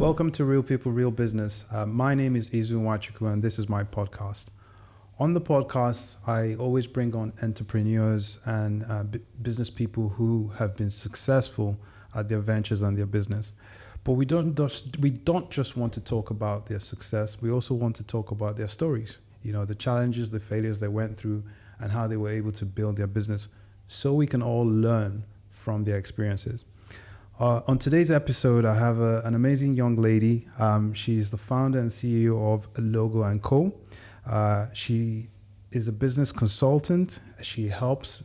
Welcome to Real People, Real Business. My name is Izu Nwachukwu, and this is my podcast. On the podcast, I always bring on entrepreneurs and business people who have been successful at their ventures and their business. But we don't just want to talk about their success. We also want to talk about their stories. You know, the challenges, the failures they went through, and how they were able to build their business, so we can all learn from their experiences. On today's episode, I have an amazing young lady. She's the founder and CEO of Logo & Co. She is a business consultant. She helps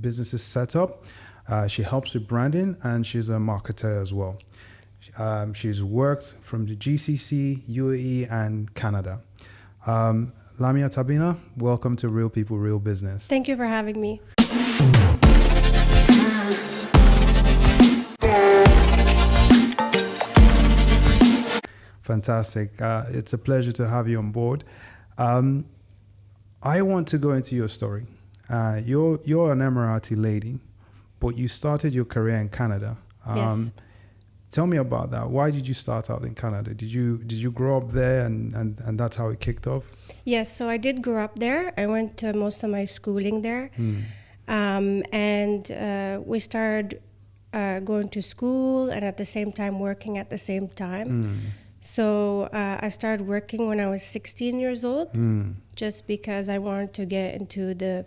businesses set up. She helps with branding, and she's a marketer as well. She's worked from the GCC, UAE, and Canada. Lamia, Tabina, welcome to Real People, Real Business. Thank you for having me. Fantastic. It's a pleasure to have you on board. I want to go into your story. You're an Emirati lady, but you started your career in Canada. Yes. Tell me about that. Why did you start out in Canada? Did you grow up there and that's how it kicked off? Yes, so I did grow up there. I went to most of my schooling there. And we started going to school and at the same time working at the same time. So I started working when I was 16 years old, just because I wanted to get into the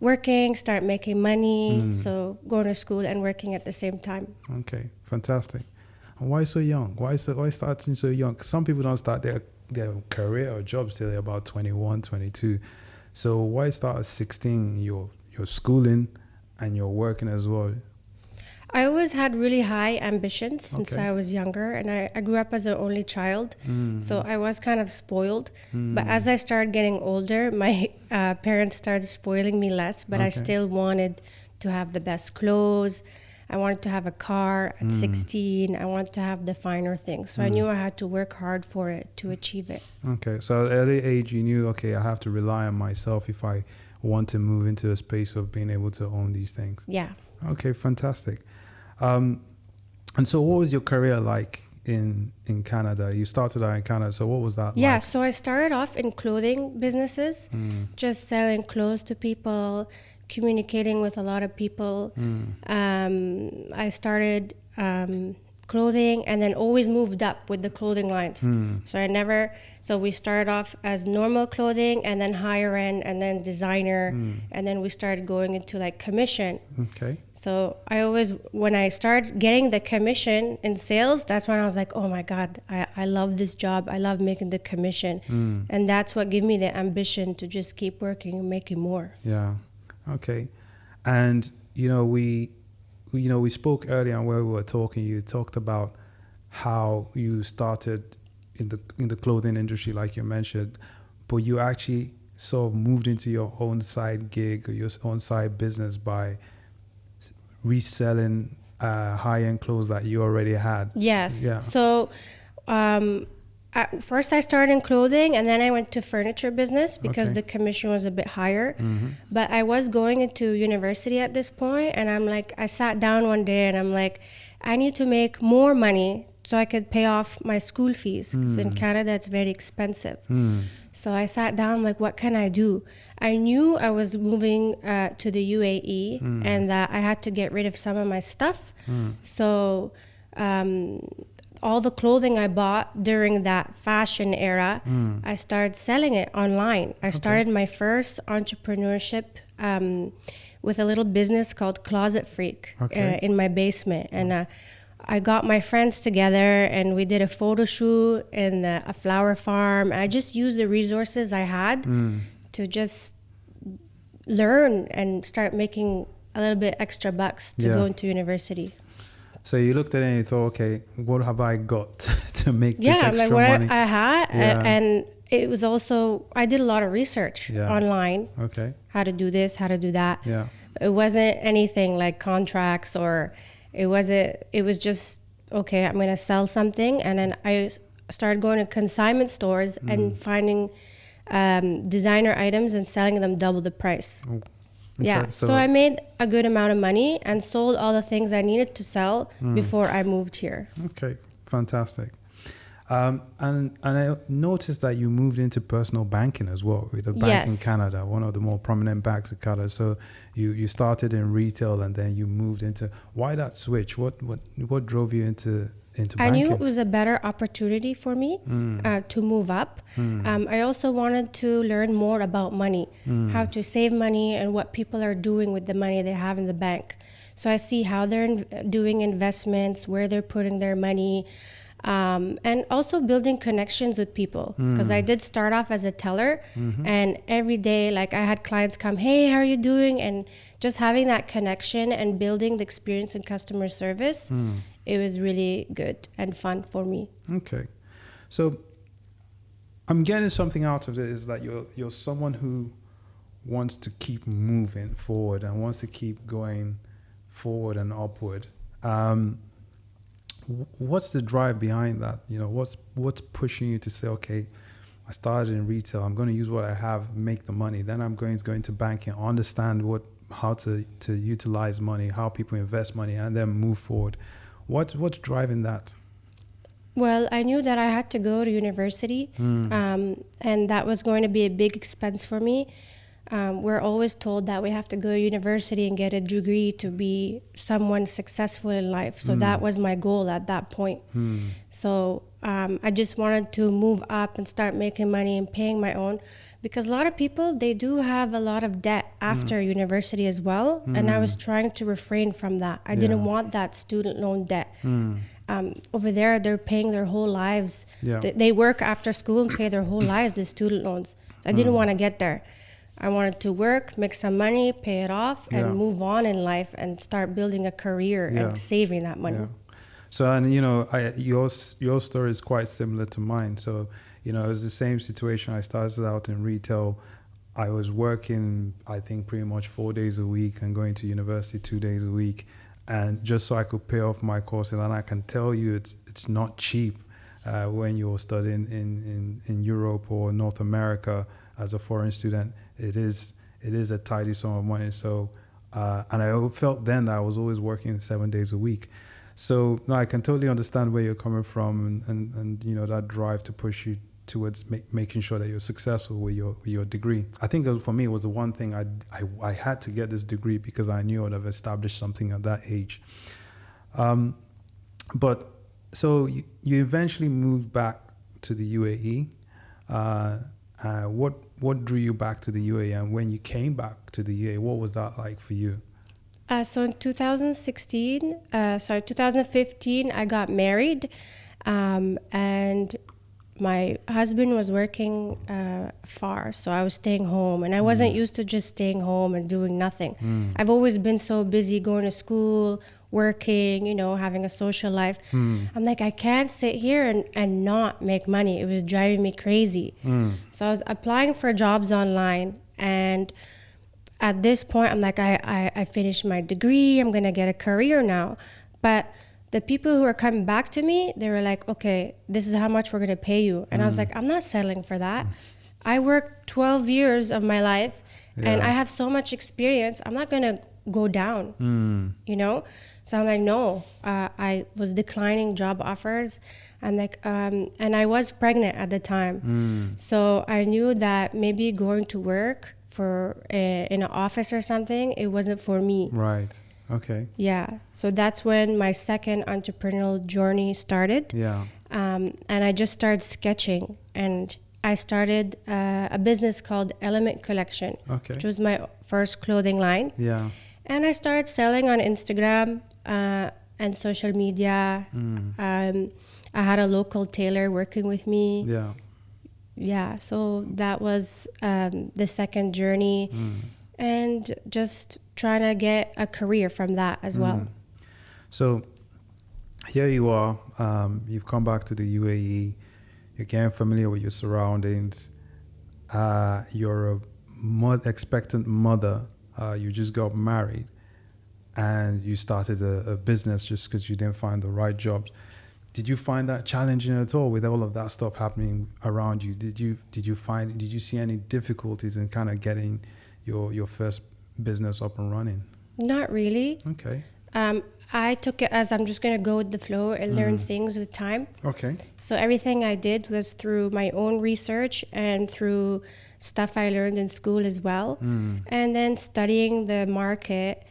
working, start making money. So going to school and working at the same time. Okay, fantastic. And why so young? Why starting so young? Some people don't start their career or jobs till they're about 21, 22. So why start at 16? You're schooling and you're working as well. I always had really high ambitions since I was younger, and I grew up as an only child, so I was kind of spoiled. But as I started getting older, my parents started spoiling me less, but I still wanted to have the best clothes. I wanted to have a car at 16. I wanted to have the finer things. So I knew I had to work hard for it to achieve it. Okay, so at an early age, you knew, I have to rely on myself if I want to move into a space of being able to own these things. Yeah. Okay, fantastic. And so what was your career like in Canada? You started out in Canada, so what was that like? Yeah, so I started off in clothing businesses, just selling clothes to people, communicating with a lot of people. I started clothing and then always moved up with the clothing lines. So we started off as normal clothing and then higher end and then designer, and then we started going into like commission. Okay. So when I started getting the commission in sales, that's when I was like, oh my God, I love this job. I love making the commission. And that's what gave me the ambition to just keep working and making more. Yeah. Okay. And, we spoke earlier on where we were talking, you talked about how you started in the clothing industry, like you mentioned, but you actually sort of moved into your own side gig or your own side business by reselling high-end clothes that you already had. Yes. Yeah. So first I started in clothing and then I went to furniture business because the commission was a bit higher. But I was going into university at this point, and I sat down one day and I'm like, I need to make more money so I could pay off my school fees, because in Canada it's very expensive. So I sat down, like, what can I do? I knew I was moving to the UAE and that I had to get rid of some of my stuff. So all the clothing I bought during that fashion era, I started selling it online. I started my first entrepreneurship with a little business called Closet Freak in my basement. And I got my friends together and we did a photo shoot in a flower farm. I just used the resources I had to just learn and start making a little bit extra bucks to go into university. So you looked at it and you thought, okay, what have I got to make this extra like what money? I had, and it was also, I did a lot of research online. Okay. How to do this, how to do that. Yeah. It wasn't anything like contracts or it was just, okay, I'm going to sell something. And then I started going to consignment stores and finding designer items and selling them double the price. Oh. Okay, Yeah, so I made a good amount of money and sold all the things I needed to sell before I moved here. Okay, Fantastic. And I noticed that you moved into personal banking as well with a bank in Canada, one of the more prominent banks in Canada. So you started in retail and then you moved into, why that switch? What drove you into banking? I knew it was a better opportunity for me to move up. I also wanted to learn more about money, how to save money and what people are doing with the money they have in the bank. So I see how they're doing investments, where they're putting their money, and also building connections with people. Because I did start off as a teller, and every day, like, I had clients come, hey, how are you doing? And just having that connection and building the experience in customer service, it was really good and fun for me. Okay. So I'm getting something out of it is that you're someone who wants to keep moving forward and wants to keep going forward and upward. What's the drive behind that? You know, what's pushing you to say, okay, I started in retail, I'm going to use what I have, make the money, then I'm going to go into banking, understand how to utilize money, how people invest money, and then move forward. What's driving that? Well, I knew that I had to go to university, and that was going to be a big expense for me. We're always told that we have to go to university and get a degree to be someone successful in life. So that was my goal at that point. So I just wanted to move up and start making money and paying my own, because a lot of people, they do have a lot of debt after university as well. And I was trying to refrain from that. I didn't want that student loan debt. Over there, they're paying their whole lives. They work after school and pay their whole lives, the student loans. So I didn't want to get there. I wanted to work, make some money, pay it off, and move on in life and start building a career and saving that money. Yeah. So, and you know, your story is quite similar to mine. So, you know, it was the same situation. I started out in retail. I was working, I think, pretty much 4 days a week and going to university 2 days a week, and just so I could pay off my courses. And I can tell you, it's not cheap when you're studying in Europe or North America as a foreign student. It is a tidy sum of money. So, and I felt then that I was always working 7 days a week. So no, I can totally understand where you're coming from, and you know, that drive to push you towards making sure that you're successful with your degree. I think for me, it was the one thing I had to get this degree because I knew I'd have established something at that age. But so you eventually moved back to the UAE. What drew you back to the UAE, and when you came back to the UAE, what was that like for you? So in 2015, I got married, and my husband was working far, so I was staying home, and I wasn't used to just staying home and doing nothing. I've always been so busy going to school, working, you know, having a social life. I'm like, I can't sit here and not make money. It was driving me crazy. So I was applying for jobs online, and at this point, I'm like, I finished my degree, I'm gonna get a career now. But the people who were coming back to me, they were like, okay, this is how much we're gonna pay you. And I was like, I'm not settling for that. I worked 12 years of my life, and I have so much experience. I'm not gonna go down, you know? So I'm like, no. I was declining job offers, and and I was pregnant at the time. So I knew that maybe going to work in an office or something, it wasn't for me. Right. Okay. Yeah. So that's when my second entrepreneurial journey started. Yeah. And I just started sketching, and I started a business called Element Collection, which was my first clothing line. Yeah. And I started selling on Instagram and social media. I had a local tailor working with me. Yeah. Yeah, so that was the second journey, and just trying to get a career from that as well. So here you are, you've come back to the UAE, you're getting familiar with your surroundings, you're a expectant mother, you just got married, and you started a business just because you didn't find the right jobs. Did you find that challenging at all with all of that stuff happening around you? Did you see any difficulties in kind of getting your first business up and running? Not really. Okay. I took it as I'm just going to go with the flow and learn things with time. Okay. So everything I did was through my own research and through stuff I learned in school as well. And then studying the market.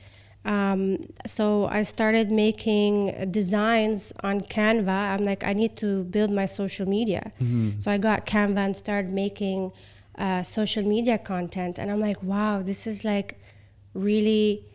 So I started making designs on Canva. I'm like, I need to build my social media. So I got Canva and started making social media content. And I'm like, wow, this is like really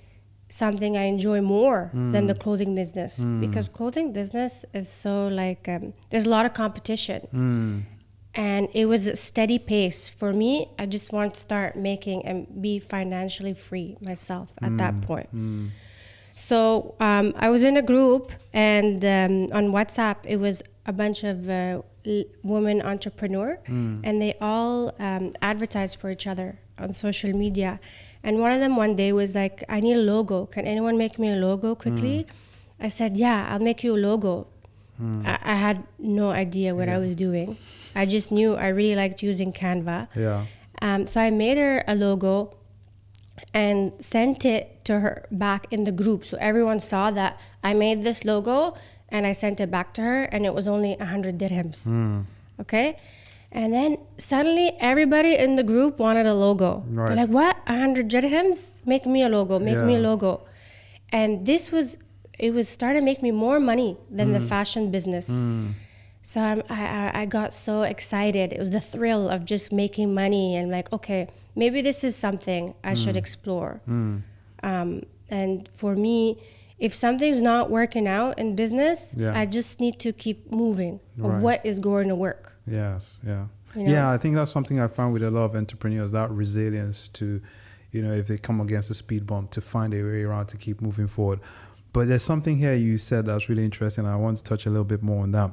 something I enjoy more than the clothing business, because clothing business is so like there's a lot of competition, and it was a steady pace for me. I just want to start making and be financially free myself at that point. So I was in a group, and on WhatsApp it was a bunch of women entrepreneur, and they all advertised for each other on social media. And one of them one day was like, I need a logo. Can anyone make me a logo quickly? I said, yeah, I'll make you a logo. I had no idea what I was doing. I just knew I really liked using Canva. So I made her a logo and sent it to her back in the group. So everyone saw that I made this logo, and I sent it back to her, and it was only 100 dirhams. Okay? And then suddenly everybody in the group wanted a logo. Right. They're like, what? 100 dirhams? Make me a logo. Make me a logo. And it was starting to make me more money than the fashion business. So I got so excited. It was the thrill of just making money, and like, okay, maybe this is something I should explore. And for me, if something's not working out in business, I just need to keep moving. Right. What is going to work? Yes, yeah. You know? Yeah, I think that's something I found with a lot of entrepreneurs, that resilience to, if they come against a speed bump, to find a way around to keep moving forward. But there's something here you said that's really interesting. I want to touch a little bit more on that.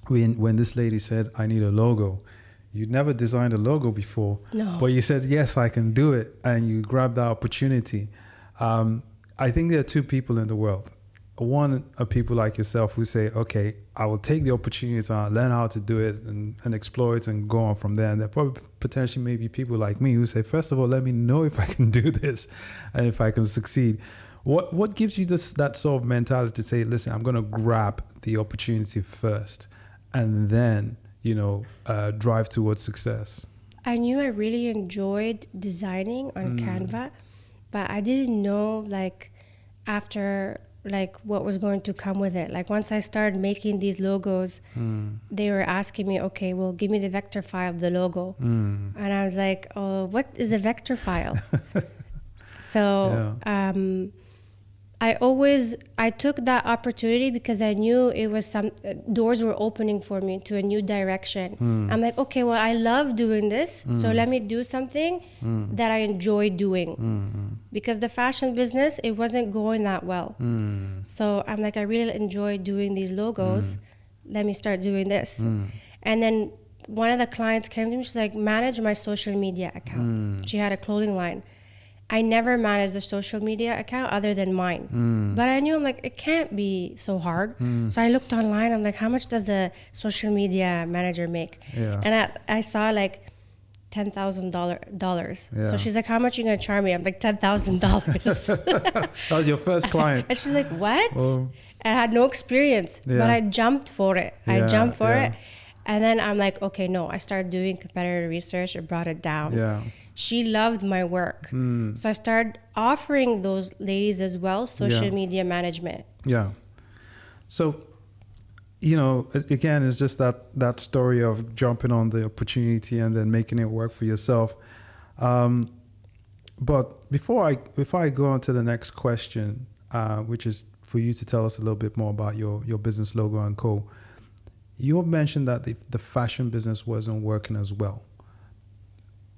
When this lady said, I need a logo, you'd never designed a logo before. No. But you said, yes, I can do it. And you grabbed that opportunity. I think there are two people in the world. One are people like yourself who say, okay, I will take the opportunity to learn how to do it and explore it and go on from there. And there probably potentially maybe people like me who say, first of all, let me know if I can do this and if I can succeed. What gives you that sort of mentality to say, listen, I'm going to grab the opportunity first and then, drive towards success? I knew I really enjoyed designing on Canva, but I didn't know after what was going to come with it. Like once I started making these logos, they were asking me, okay, well, give me the vector file of the logo. And I was like, oh, what is a vector file? So I took that opportunity because I knew it was doors were opening for me to a new direction. I'm like, okay, well, I love doing this, so let me do something that I enjoy doing. Because the fashion business, it wasn't going that well. So I'm like, I really enjoy doing these logos. Let me start doing this. And then one of the clients came to me, she's like, manage my social media account. She had a clothing line. I never managed a social media account other than mine. But I knew, I'm like, it can't be so hard. So I looked online, I'm like, how much does a social media manager make? And I saw like $10,000. So she's like, how much are you going to charge me? I'm like, $10,000. That was your first client. And she's like, what? I had no experience, but I jumped for it. It. And then I'm like, okay, no, I started doing competitor research and brought it down. She loved my work. So I started offering those ladies as well social media management. So, again, it's just that story of jumping on the opportunity and then making it work for yourself. But before I go on to the next question, which is for you to tell us a little bit more about your business logo and co. You have mentioned that the fashion business wasn't working as well.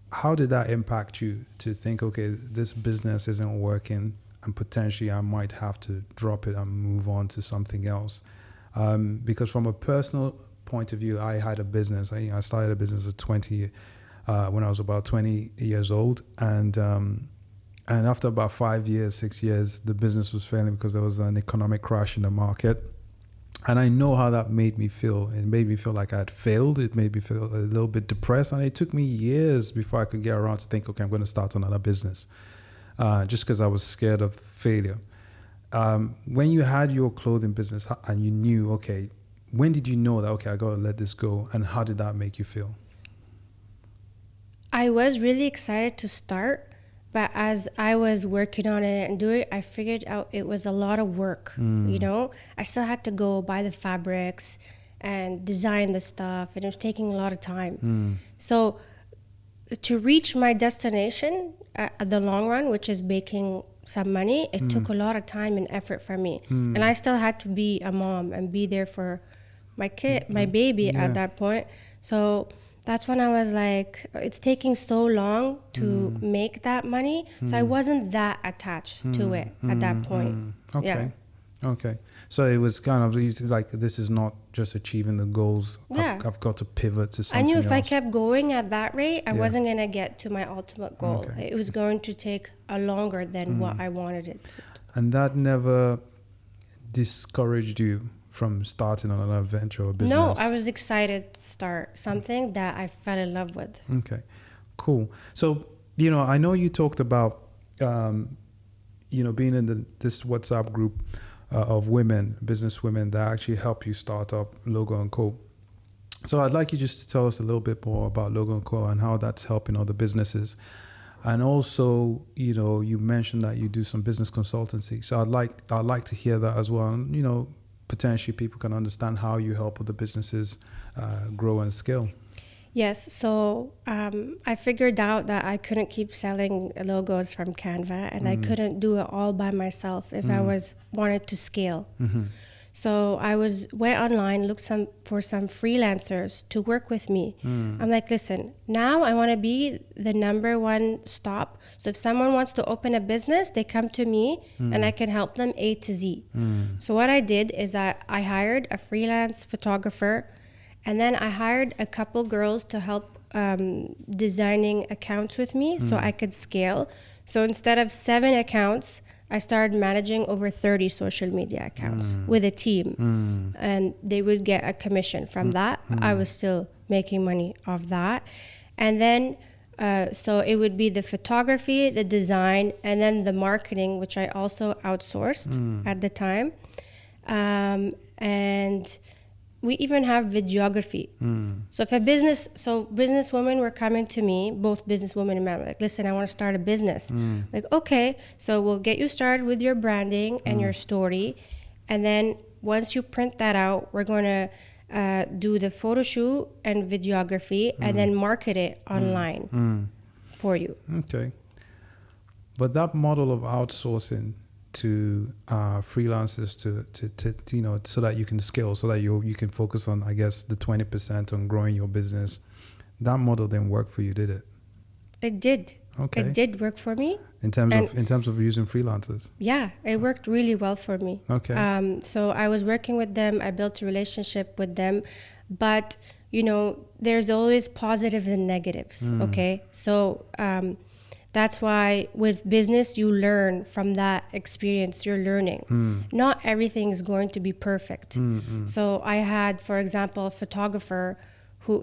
How did that impact you to think, okay, this business isn't working and potentially I might have to drop it and move on to something else? Because from a personal point of view, I had a business. I started a business at when I was about 20 years old. And after about 5 years, 6 years, the business was failing because there was an economic crash in the market. And I know how that made me feel. It made me feel like I had failed. It made me feel a little bit depressed. And it took me years before I could get around to think, okay, I'm going to start another business. Just because I was scared of failure. when you had your clothing business and you knew, okay, when did you know that, okay, I got to let this go? And how did that make you feel? I was really excited to start, but as I was working on it and doing it, I figured out it was a lot of work, you know? I still had to go buy the fabrics and design the stuff, and it was taking a lot of time. So to reach my destination at the long run, which is making some money, it took a lot of time and effort from me. And I still had to be a mom and be there for my kid, my baby at that point. So that's when I was like, it's taking so long to make that money. So I wasn't that attached to it at that point. Okay. Yeah. Okay. So it was kind of easy, like, this is not just achieving the goals. Yeah. I've got to pivot to something I knew if I else. kept going at that rate, I wasn't going to get to my ultimate goal. Okay. It was going to take a longer than what I wanted it to. And that never discouraged you from starting on another venture or business? No, I was excited to start something that I fell in love with. Okay, cool. So, I know you talked about, being in this WhatsApp group of women, business women that actually help you start up Logo & Co. So I'd like you just to tell us a little bit more about Logo & Co. and how that's helping other businesses. And also, you mentioned that you do some business consultancy. So I'd like to hear that as well. And, potentially people can understand how you help other businesses grow and scale. Yes, so I figured out that I couldn't keep selling logos from Canva, and I couldn't do it all by myself if I wanted to scale. So I went online, looked for some freelancers to work with me. I'm like, listen, now I want to be the number one stop. So if someone wants to open a business, they come to me and I can help them A to Z. So what I did is I hired a freelance photographer, and then I hired a couple girls to help designing accounts with me so I could scale. So instead of 7 accounts, I started managing over 30 social media accounts with a team. And they would get a commission from that. I was still making money off that. And then, so it would be the photography, the design, and then the marketing, which I also outsourced at the time. And we even have videography. So if businesswomen were coming to me, both businesswomen and men, like, listen, I want to start a business. Like, okay, so we'll get you started with your branding and your story. And then once you print that out, we're going to do the photo shoot and videography and then market it online for you. Okay. But that model of outsourcing to freelancers to so that you can scale, so that you can focus on, I guess, the 20% on growing your business, that model didn't work for you, did it? It did. Okay. It did work for me. In terms of using freelancers? Yeah, it worked really well for me. Okay. So I was working with them. I built a relationship with them. But, there's always positives and negatives, okay? So that's why with business, you learn from that experience. You're learning. Not everything is going to be perfect. So I had, for example, a photographer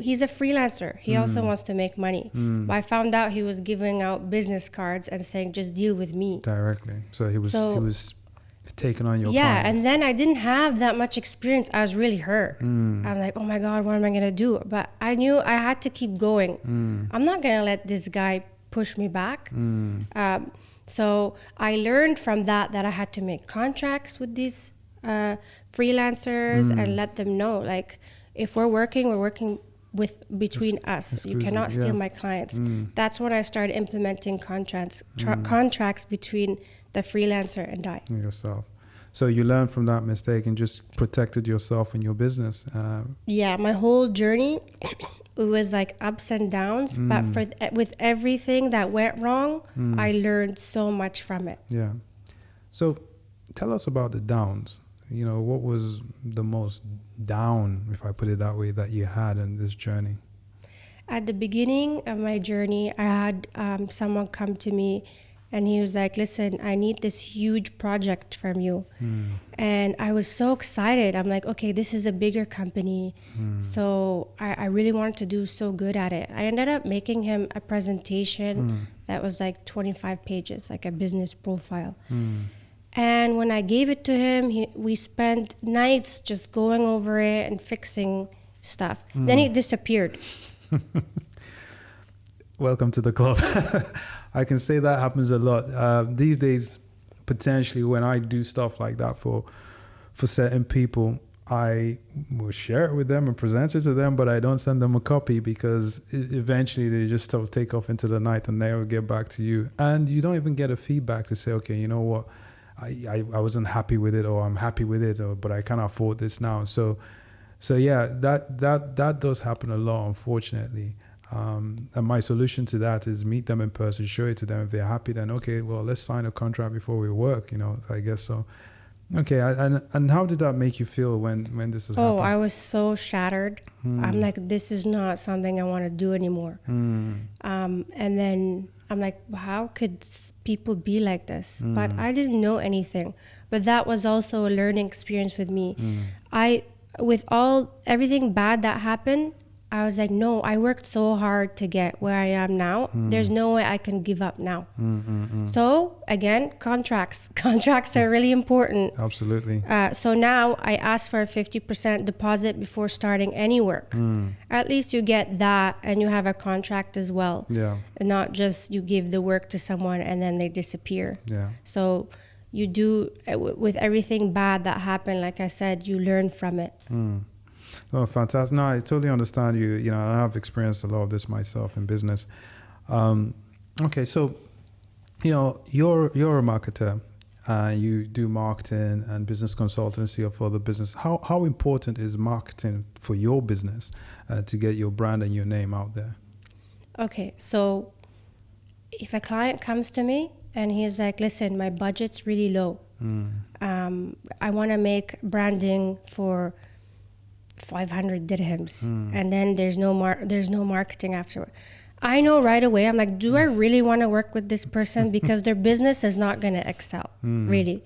he's a freelancer. He also wants to make money. But I found out he was giving out business cards and saying, just deal with me. Directly. So he was taking on your clients. And then I didn't have that much experience. I was really hurt. I'm like, oh my God, what am I going to do? But I knew I had to keep going. I'm not going to let this guy push me back. So I learned from that I had to make contracts with these freelancers and let them know, like, if we're working between us. You cannot steal my clients. That's when I started implementing contracts between the freelancer and I. Yourself. So you learned from that mistake and just protected yourself and your business. Yeah, my whole journey, it was like ups and downs, but with everything that went wrong, I learned so much from it. Yeah. So tell us about the downs. What was the most down, if I put it that way, that you had in this journey? At the beginning of my journey, I had someone come to me and he was like, listen, I need this huge project from you. And I was so excited. I'm like, okay, this is a bigger company. So I really wanted to do so good at it. I ended up making him a presentation that was like 25 pages, like a business profile. And when I gave it to him, we spent nights just going over it and fixing stuff. Then it disappeared. Welcome to the club. I can say that happens a lot. These days, potentially, when I do stuff like that for certain people, I will share it with them and present it to them, but I don't send them a copy because eventually they just take off into the night and they will get back to you. And you don't even get a feedback to say, okay, you know what, I wasn't happy with it, or I'm happy with it, but I can't afford this now. So yeah, that does happen a lot, unfortunately. And my solution to that is meet them in person, show it to them. If they're happy, then okay, well, let's sign a contract before we work, I guess so. Okay, and how did that make you feel when this has happened? I was so shattered. I'm like, this is not something I want to do anymore. And then I'm like, how could people be like this? But I didn't know anything. But that was also a learning experience with me. With everything bad that happened, I was like, no, I worked so hard to get where I am now. There's no way I can give up now. So again, contracts are really important. Absolutely. So now I ask for a 50% deposit before starting any work. At least you get that, and you have a contract as well. Yeah. And not just you give the work to someone and then they disappear. Yeah. So you do, with everything bad that happened, like I said, you learn from it. Oh, fantastic. No, I totally understand you. I have experienced a lot of this myself in business. Okay, so, you're a marketer. You do marketing and business consultancy for the business. How important is marketing for your business to get your brand and your name out there? Okay, so if a client comes to me and he's like, listen, my budget's really low. I want to make branding for 500 dirhams, and then there's no marketing afterward. I know right away, I'm like, do I really want to work with this person? Because their business is not going to excel, really.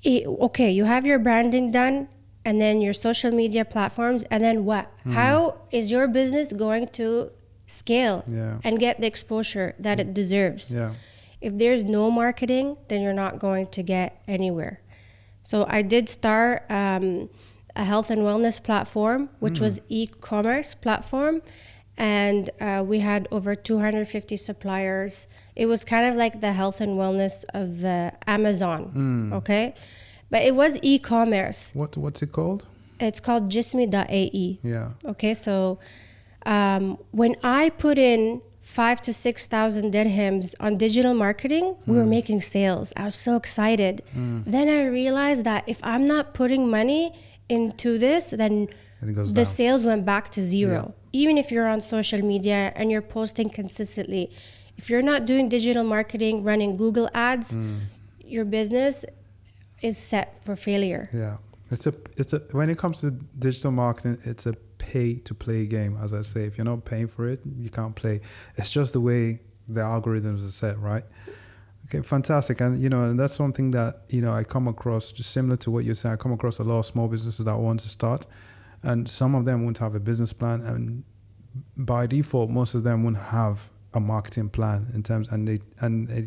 Okay, you have your branding done, and then your social media platforms, and then what? How is your business going to scale and get the exposure that it deserves? Yeah. If there's no marketing, then you're not going to get anywhere. So I did start a health and wellness platform, which was e-commerce platform. And we had over 250 suppliers. It was kind of like the health and wellness of Amazon, okay? But it was e-commerce. What's it called? It's called jismi.ae. Yeah. Okay, so when I put in 5,000 to 6,000 dirhams on digital marketing, we were making sales. I was so excited. Then I realized that if I'm not putting money into this, then the sales went back to zero. Even if you're on social media and you're posting consistently, if you're not doing digital marketing, running Google ads, your business is set for failure. Yeah, it's a when it comes to digital marketing, it's a pay to play game. As I say, if you're not paying for it, you can't play. It's just the way the algorithms are set, right? Okay, fantastic. And and that's something that I come across, just similar to what you're saying. I come across a lot of small businesses that want to start, and some of them won't have a business plan, and by default, most of them won't have a marketing plan in terms, and they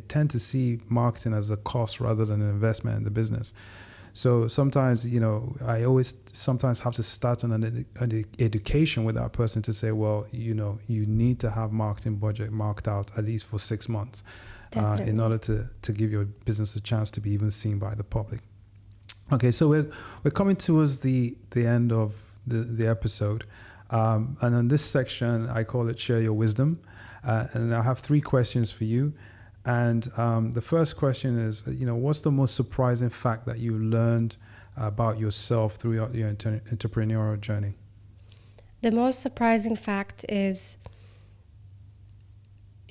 tend to see marketing as a cost rather than an investment in the business. So sometimes, I always sometimes have to start on an education with that person to say, well, you need to have marketing budget marked out at least for 6 months. In order to give your business a chance to be even seen by the public. Okay, so we're coming towards the end of the episode. And in this section, I call it Share Your Wisdom. And I have 3 questions for you. And the first question is, what's the most surprising fact that you learned about yourself throughout your entrepreneurial journey? The most surprising fact is,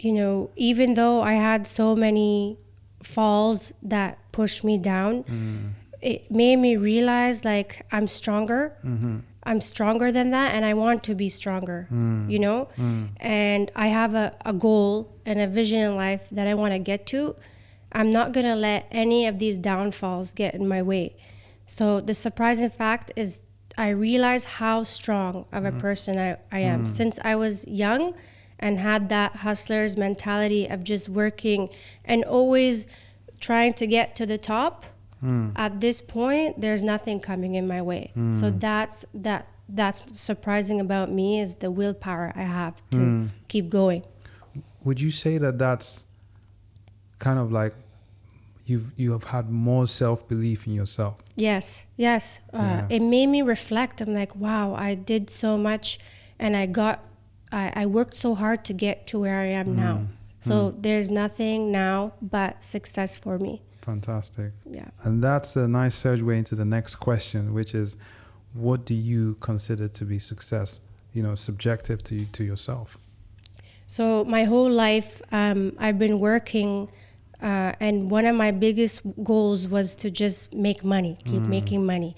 even though I had so many falls that pushed me down, it made me realize like I'm stronger. I'm stronger than that, and I want to be stronger, and I have a goal and a vision in life that I want to get to. I'm not going to let any of these downfalls get in my way. So the surprising fact is I realize how strong of a person I am. Since I was young and had that hustler's mentality of just working and always trying to get to the top, at this point, there's nothing coming in my way. So that's surprising about me, is the willpower I have to keep going. Would you say that that's kind of like you have had more self-belief in yourself? Yes. It made me reflect. I'm like, wow, I did so much, and I worked so hard to get to where I am now. So there's nothing now but success for me. Fantastic. Yeah. And that's a nice segue into the next question, which is, what do you consider to be success, subjective to yourself? So my whole life, I've been working, and one of my biggest goals was to just make money, keep making money.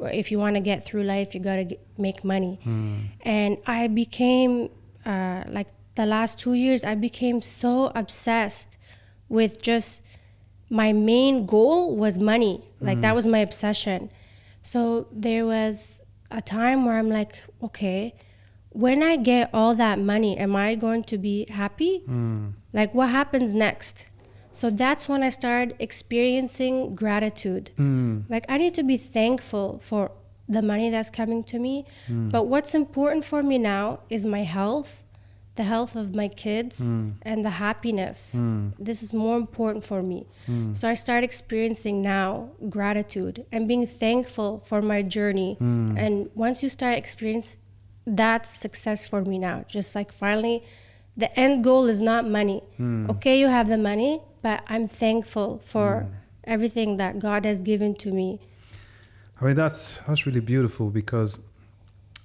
If you want to get through life, you got to make money. And I became, like the last 2 years, I became so obsessed with just, my main goal was money. Like that was my obsession. So there was a time where I'm like, okay, when I get all that money, am I going to be happy? Like, what happens next? So that's when I started experiencing gratitude. Like, I need to be thankful for the money that's coming to me. But what's important for me now is my health, the health of my kids, and the happiness. This is more important for me. So I start experiencing now gratitude and being thankful for my journey. And once you start experiencing, that's success for me now. Just like, finally, the end goal is not money. Okay, you have the money, but I'm thankful for everything that God has given to me. I mean, that's really beautiful, because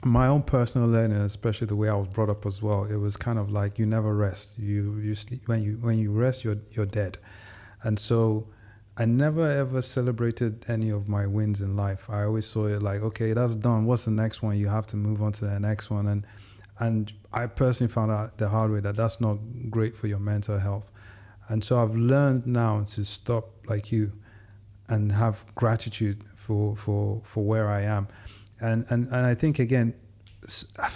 my own personal learning, especially the way I was brought up as well, it was kind of like, you never rest. You sleep. When you rest, you're dead. And so I never ever celebrated any of my wins in life. I always saw it like, okay, that's done. What's the next one? You have to move on to the next one. And I personally found out the hard way that that's not great for your mental health. And so I've learned now to stop like you and have gratitude for where I am. And I think, again,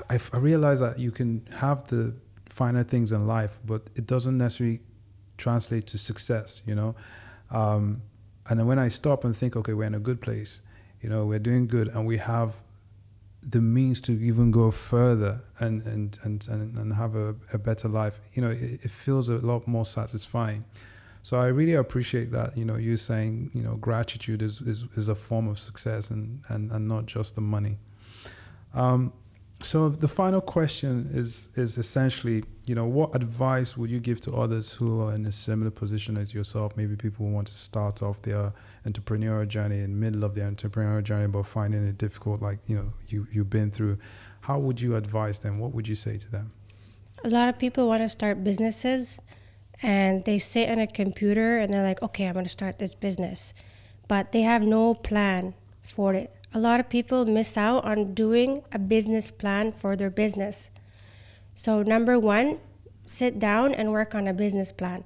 I realize that you can have the finer things in life, but it doesn't necessarily translate to success, And then when I stop and think, okay, we're in a good place, we're doing good, and we have the means to even go further and have a better life, it feels a lot more satisfying. So I really appreciate that, you saying, gratitude is a form of success and not just the money. So the final question is essentially, what advice would you give to others who are in a similar position as yourself? Maybe people who want to start off their entrepreneurial journey, in the middle of their entrepreneurial journey, but finding it difficult, like, you've been through. How would you advise them? What would you say to them? A lot of people want to start businesses, and they sit on a computer and they're like, okay, I'm going to start this business. But they have no plan for it. A lot of people miss out on doing a business plan for their business. So number one, sit down and work on a business plan.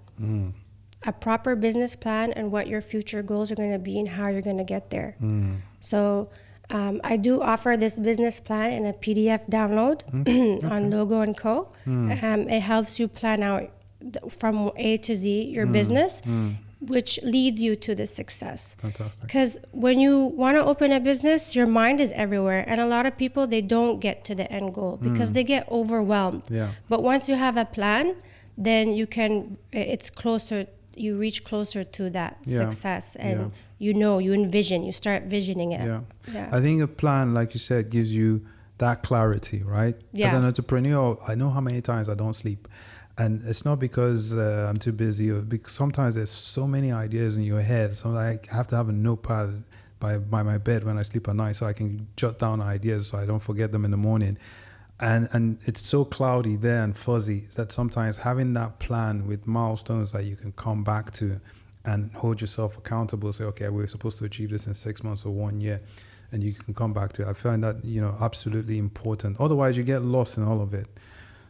A proper business plan, and what your future goals are going to be and how you're going to get there. So I do offer this business plan in a PDF download on Logo & Co. It helps you plan out from A to Z your business, which leads you to the success. Fantastic. Because when you want to open a business, your mind is everywhere. And a lot of people, they don't get to the end goal because they get overwhelmed. Yeah. But once you have a plan, then you reach closer to that success. And you envision, you start visioning it. Yeah. I think a plan, like you said, gives you that clarity, right? Yeah. As an entrepreneur, I know how many times I don't sleep. And it's not because I'm too busy, or because sometimes there's so many ideas in your head. So I have to have a notepad by my bed when I sleep at night, so I can jot down ideas so I don't forget them in the morning. And it's so cloudy there and fuzzy that sometimes having that plan with milestones that you can come back to and hold yourself accountable, say, okay, we're supposed to achieve this in 6 months or 1 year, and you can come back to it. I find that, absolutely important. Otherwise, you get lost in all of it.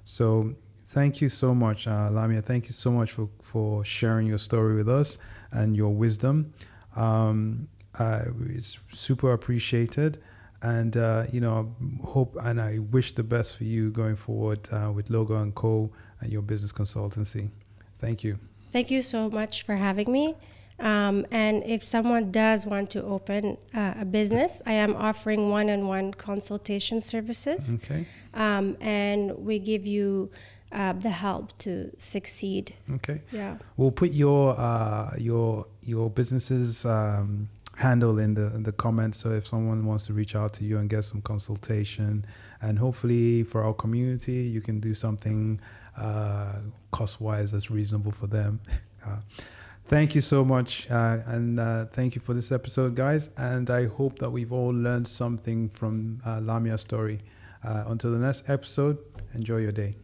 So thank you so much, Lamia. Thank you so much for sharing your story with us and your wisdom. It's super appreciated. And, hope and I wish the best for you going forward with Logo & Co. and your business consultancy. Thank you. Thank you so much for having me. And if someone does want to open a business, I am offering one-on-one consultation services. Okay. And we give you the help to succeed. Okay. Yeah. We'll put your business's handle in the comments, so if someone wants to reach out to you and get some consultation, and hopefully for our community you can do something cost-wise that's reasonable for them. Thank you so much, and thank you for this episode, guys, and I hope that we've all learned something from Lamia's story. Until the next episode, enjoy your day.